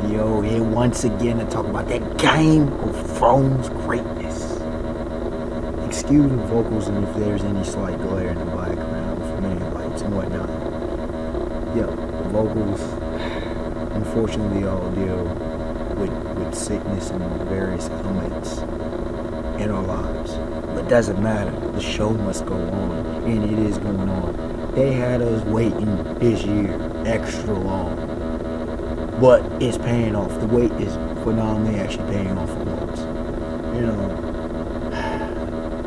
Yo, here once again to talk about that Game of Thrones greatness. Excuse the vocals and if there's any slight glare in the background from any lights and whatnot. Yo, the vocals, unfortunately, all deal with sickness and various ailments in our lives. But doesn't matter. The show must go on, and it is going on. They had us waiting this year extra long. But it's paying off. The wait is phenomenally actually paying off for once. You know,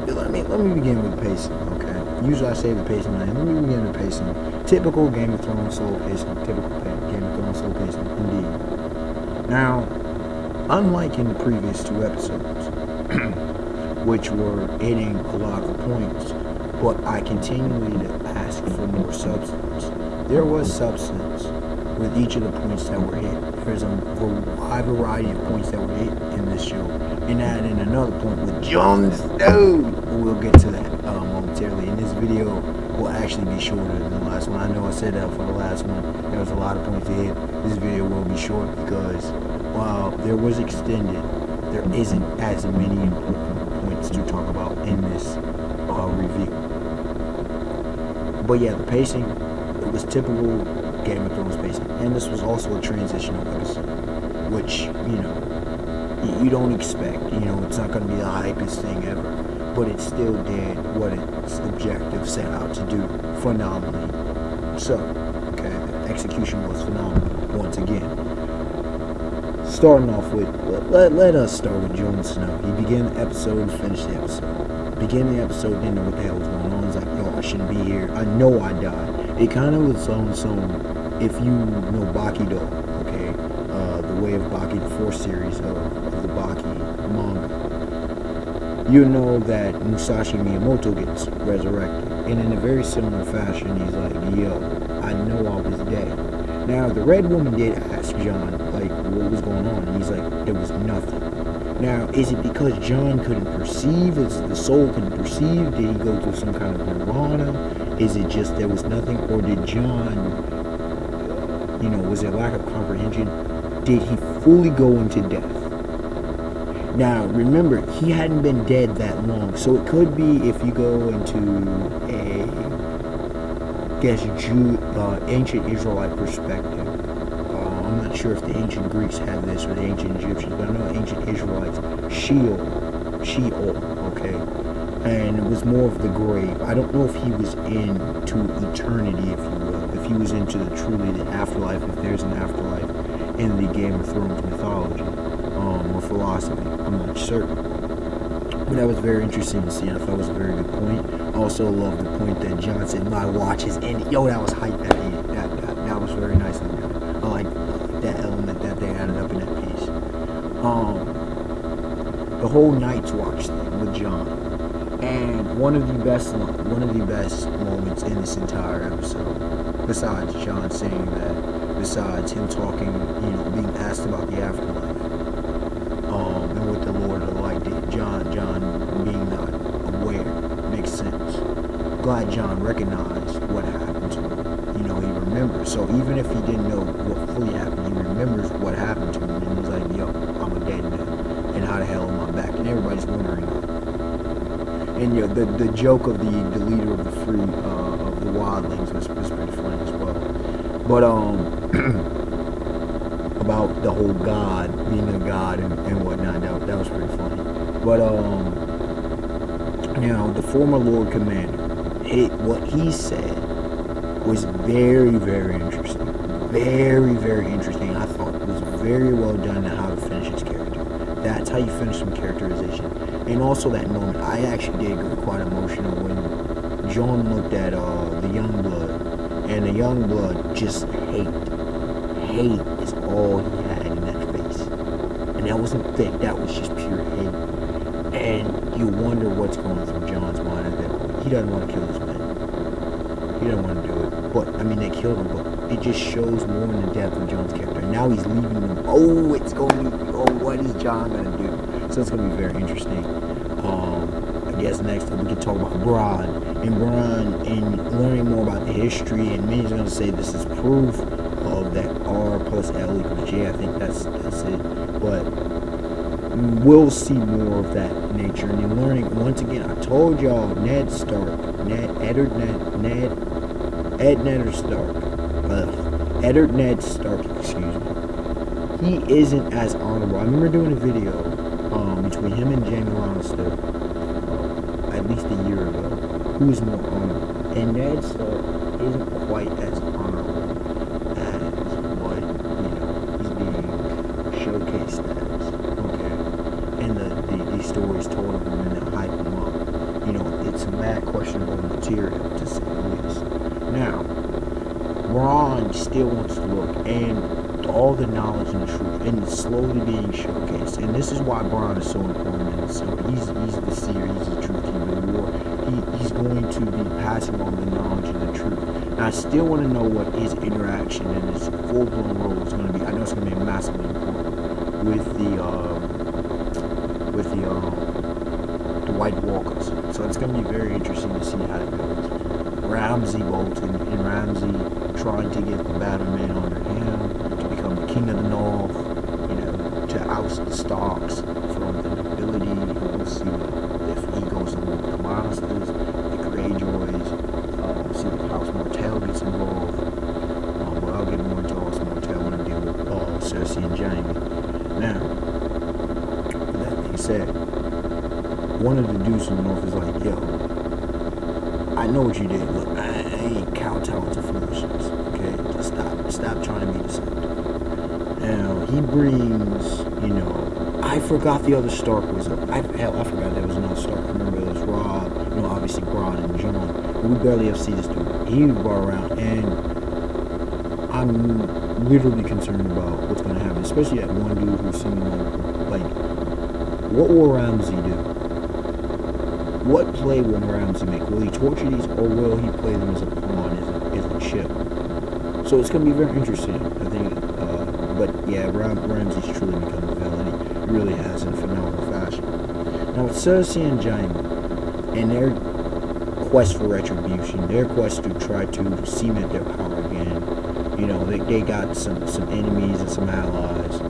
let me begin with the pacing, okay? Usually I say the pacing, man. Let me begin with the pacing. Typical Game of Thrones slow pacing. Typical Game of Thrones slow pacing, indeed. Now, unlike in the previous two episodes, which were hitting a lot of points, but I continually asked for more substance. There was substance with each of the points that were hit. There's a wide variety of points that were hit in this show. And add in another point with Jon Snow. We'll get to that momentarily. And this video will actually be shorter than the last one. I know I said that for the last one. There was a lot of points to hit. This video will be short because while there was extended, there isn't as many important points to talk about in this review. But yeah, the pacing, it was typical Game of Thrones pacing, and this was also a transitional episode, which, you know, you don't expect. You know, it's not going to be the hypest thing ever, but it still did what its objective set out to do phenomenally. So, okay, the execution was phenomenal once again. Starting off with, let us start with Jon Snow. He began the episode and finished the episode. Beginning the episode, didn't know what the hell was going on. He's like, yo, I shouldn't be here. I know I died. It kind of was on if you know Bakido, okay, the Way of Baki, the 4th series of the Baki manga, you know that Musashi Miyamoto gets resurrected. And in a very similar fashion, he's like, yo, I know I was dead. Now, the Red Woman did ask Jon, like, what was going on? And he's like, there was nothing. Now, is it because Jon couldn't perceive? Is the soul couldn't perceive? Did he go through some kind of nirvana? Is it just there was nothing? Or did Jon, you know, was there lack of comprehension? Did he fully go into death? Now, remember, he hadn't been dead that long. So it could be, if you go into ancient Israelite perspective. I'm not sure if the ancient Greeks had this or the ancient Egyptians, but I know ancient Israelites, Sheol, okay? And it was more of the grave. I don't know if he was into eternity, if you will, if he was into truly the afterlife, if there's an afterlife in the Game of Thrones mythology or philosophy. I'm not certain. But that was very interesting to see. I thought it was a very good point. I also love the point that Jon said, my watch is ended. Yo, that was hype. That was very nice. I like that element that they added up in that piece. The whole Night's Watch thing with Jon, and one of the best moments in this entire episode, besides Jon saying that, besides him talking, you know, being asked about the afterlife, and what the Lord of the Light did. Jon being not aware makes sense. Glad Jon recognized what happened to him. You know, he remembers. So even if he didn't know what fully happened, he remembers what happened to him, and he's like, yo, I'm a dead man, and how the hell am I back? And everybody's wondering. And you know, the joke of the leader of the free of the wildlings was pretty funny as well. But about the whole God being a god and whatnot, that was pretty funny. But you know, the former Lord Commander, what he said was very, very interesting. Very, very interesting. I thought it was very well done on how to finish his character. That's how you finish some characterization. And also that moment, I actually did get quite emotional when Jon looked at the Youngblood, and the Youngblood just hate. Hate is all he had in that face. And that wasn't thick, that was just pure hate. And you wonder what's going through Jon's mind at that point. He doesn't want to kill his men. He doesn't want to do it. But, I mean, they killed him, but it just shows more in the depth of Jon's character. Now he's leaving them. Oh, it's going to be, what is Jon going to do? So it's going to be very interesting. I guess next we can talk about Bronn. And Bronn, and learning more about the history, and many's going to say this is proof of that R plus L equals J. I think that's it. But we'll see more of that nature. And you're learning, once again, I told y'all, Ned Stark, Eddard Ned Stark, excuse me. He isn't as honorable. I remember doing a video between him and Jaime Lannister at least a year ago. Who is more honorable? And Ned Stark isn't quite as honorable as what, he's being showcased as. Okay. And these stories told of him and they hype him up. It's some mad questionable material to say the least. Now, Ron still wants to look, and all the knowledge and the truth, and it's slowly being showcased. And this is why Bronn is so important. And so he's the seer, he's the truth, he's the war. He's going to be passing on the knowledge and the truth. And I still want to know what his interaction and his full-blown role is going to be. I know it's going to be massively important with the White Walkers. So it's going to be very interesting to see how it goes. Ramsay Bolton and Ramsay trying to get the Batman under him to become the king of the North, to oust the Starks from the nobility. We'll see if he goes along with the Lannisters, the Greyjoys. We'll see if House Martell gets involved. But I'll get more into House Martell when I deal with Cersei and Jaime. Now, with that being said, one of the dudes from the North is like, yo, I know what you did. Look, I ain't kowtowing to foolishness. Okay, just stop trying to be deceptive. Now he brings, I forgot the other Stark was up. I forgot there was another Stark. I remember it was Robb. Obviously Bronn and Jon. We barely have seen this dude. He was brought around, and I'm literally concerned about what's going to happen, especially that one dude who seemed like, what will Ramsay do? What play will Ramsay make? Will he torture these, or will he play them as a pawn, as a chip? So it's going to be very interesting, I think. But yeah, Ramsay's truly become a villain. He really has in a phenomenal fashion. Now with Cersei and Jaime, and their quest for retribution, their quest to try to cement their power again, they got some enemies and some allies.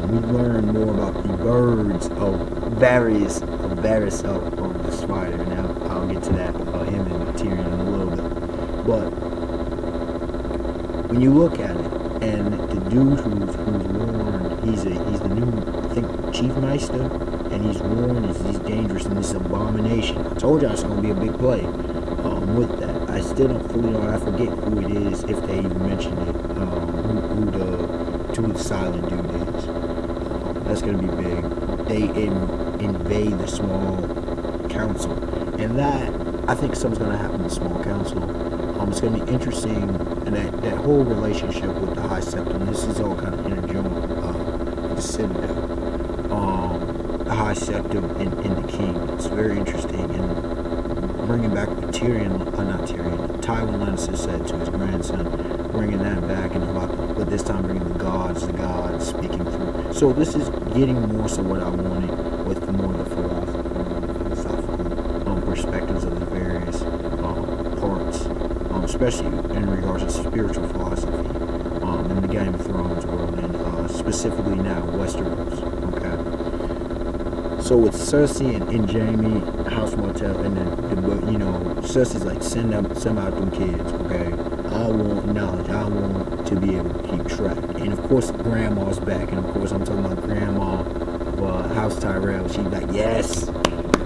We learn more about the birds of Varys of the Spider. Now I'll get to that about him and Tyrion in a little bit. But when you look at it, and the dude who's warned, he's the new, I think, Chief Meister, and he's warned, he's dangerous in this abomination. I told y'all it's gonna be a big play with that. I still don't fully know. I forget who it is, if they even mentioned it. Who the silent dude is. That's gonna be big. They invade the small council, and that, I think something's gonna happen in the small council. It's gonna be interesting, and that whole relationship with the High Septum. This is all kind of interjoined. The Citadel, the High Septum, and the King. It's very interesting, and bringing back what Tywin Lannister said to his grandson, bringing that back, and but this time bringing the gods speaking through. So this is getting more so what I wanted, with more of the philosophical perspectives of the various parts, especially in regards to spiritual philosophy, in the Game of Thrones world, and specifically now Westeros. Okay. So with Cersei and Jaime, House Martell, and then Cersei's like, send out them kids. Okay. I want knowledge. I want to be able to keep track. And of course, Grandma's back. And of course, I'm talking about Grandma of House Tyrell. She's like, yes,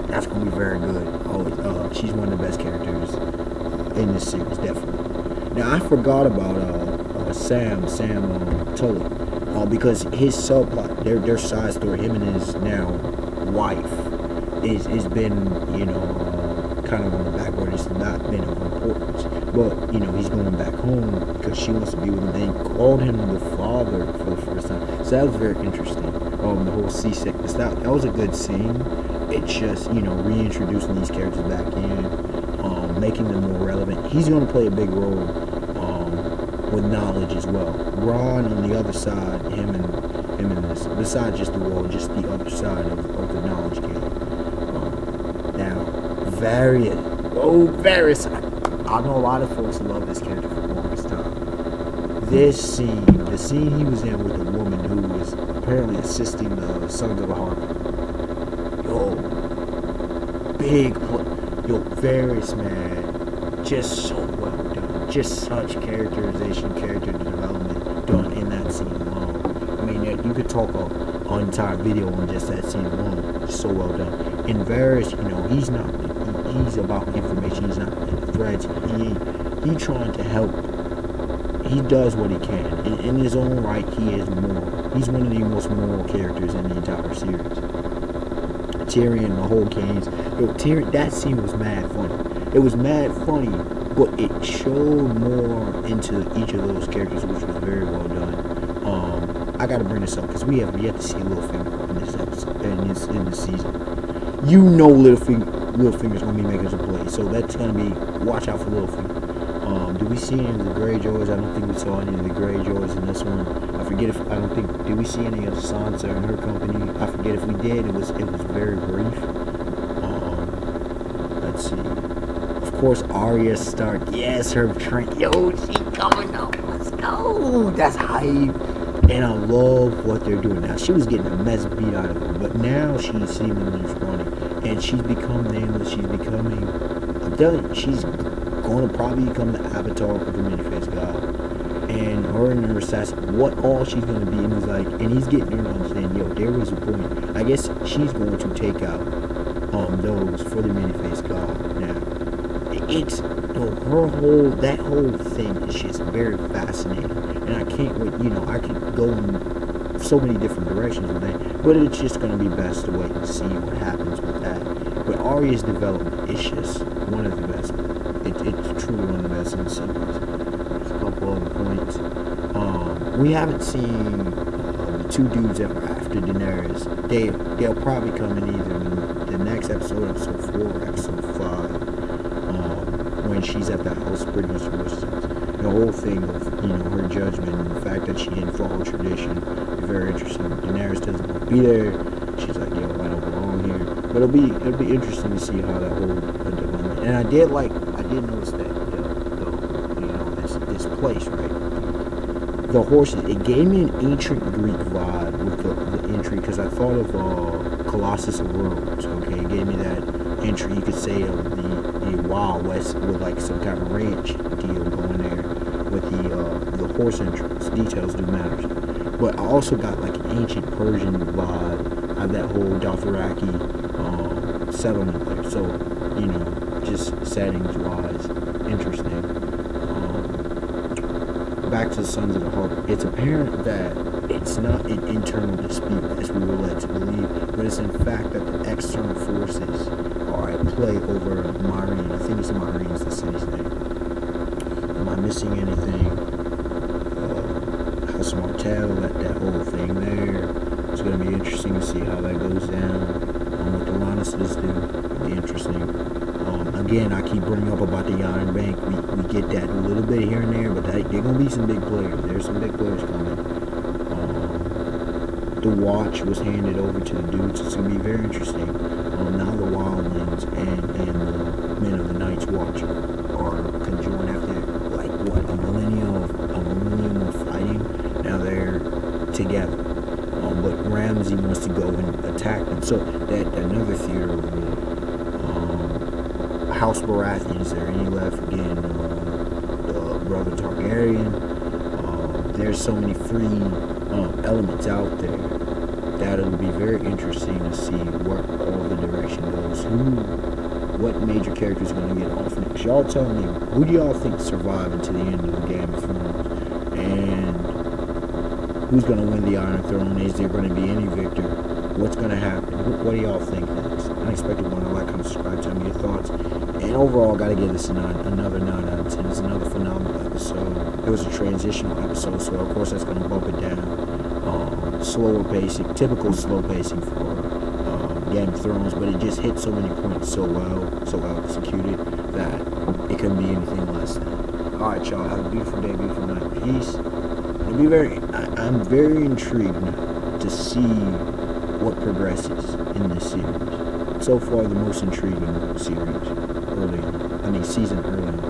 that's gonna be very good. She's one of the best characters in this series, definitely. Now, I forgot about Sam Tully, because his subplot, their side story, him and his now wife, is been kind of on the back burner. It's not been of importance. But, he's going back home because she wants to be with him. They called him the father for the first time. So that was very interesting. The whole seasickness. That was a good scene. It's just, reintroducing these characters back in, making them more relevant. He's going to play a big role with knowledge as well. Ron on the other side, him and this, besides just the wall, just the other side of the knowledge game. Now, Varys. I know a lot of folks love this character for the longest time. the scene he was in with the woman who was apparently assisting the Sons of the Harp. Yo, yo, Varys, man, just so well done. Just such character development done in that scene alone. I mean, you could talk an entire video on just that scene alone. Just so well done. And Varys, he's about information. He's not threats. He trying to help. He does what he can. In his own right, he is moral. He's one of the most moral characters in the entire series. Tyrion, the whole games. Tyrion, that scene was mad funny. It was mad funny, but it showed more into each of those characters, which was very well done. I gotta bring this up because we have yet to see Littlefinger in this episode, in this season. Littlefinger's gonna be making some plays, so that's gonna be watch out for Littlefinger. Do we see any of the Greyjoys? I don't think we saw any of the Greyjoys in this one. Did we see any of Sansa and her company? I forget if we did. It was very brief. Let's see. Of course, Arya Stark. Yes, her train. Yo, she coming up. Let's go. That's hype. And I love what they're doing now. She was getting a mess beat out of her, but now she's seemingly running, and she's become nameless. She's becoming. I'm telling you, she's going to probably become the avatar of the many-faced god. And her and her assassin, what all she's going to be. And he's getting her to understand, yo, there was a point. I guess she's going to take out those for the many-faced god. Now, it's that whole thing is just very fascinating. And I can't wait, I could go in so many different directions with that. But it's just going to be best to wait and see what happens with that. But Arya's development is just one of the best. It's truly one of the best in the series. There's a couple other points. We haven't seen the two dudes that were after Daenerys. They'll probably come in either the next episode, episode 4, or episode 5, when she's at the house, pretty much the whole thing of her judgment and the fact that she didn't follow tradition is very interesting. Daenerys doesn't want to be there. She's like, yo, I don't belong here. But it'll be interesting to see how that whole development. And I did notice that this place, right? The horses, it gave me an ancient Greek vibe with the entry, because I thought of Colossus of Rhodes. Okay, it gave me that entry, you could say, of the Wild West with like some kind of ranch deal going there with the horse entrance. Details do matter. But I also got like an ancient Persian vibe of that whole Dothraki settlement there. So, just settings wise, interesting. Back to the Sons of the Harp. It's apparent that it's not an internal dispute as we were led to believe, but it's in fact that the external forces are at play over Myrene. I think it's Myrene is the city's name. Am I missing anything? House of Martell, that whole thing there. It's going to be interesting to see how that goes down. What the Lannisters do. It'll be interesting. Again, I keep bringing up about the Iron Bank. We get that a little bit here and there, but they're going to be some big players. There's some big players coming. The Watch was handed over to the dudes. It's going to be very interesting. Now the Wildlings and the Men of the Night's Watch are conjoined after a millennium of fighting. Now they're together. But Ramsay wants to go and attack them. So that another theater over there. House Baratheon, is there any left? Again, the brother Targaryen. There's so many free elements out there that it'll be very interesting to see where all the direction goes. What major characters are going to get off next? Y'all tell me, who do y'all think survive until the end of the Game of Thrones? And who's going to win the Iron Throne? Is there going to be any victor? What's going to happen? What do y'all think next? Unexpected one. Like, comment, subscribe, tell me your thoughts. And overall, got to give this another 9 out of 10. It's another phenomenal episode. It was a transitional episode, so of course that's going to bump it down. Slower pacing, typical slow pacing for Game of Thrones, but it just hit so many points so well executed that it couldn't be anything less than. Alright, y'all, have a beautiful day, beautiful night. Peace. I'm very intrigued to see what progresses in this series. So far, the most intriguing series season early.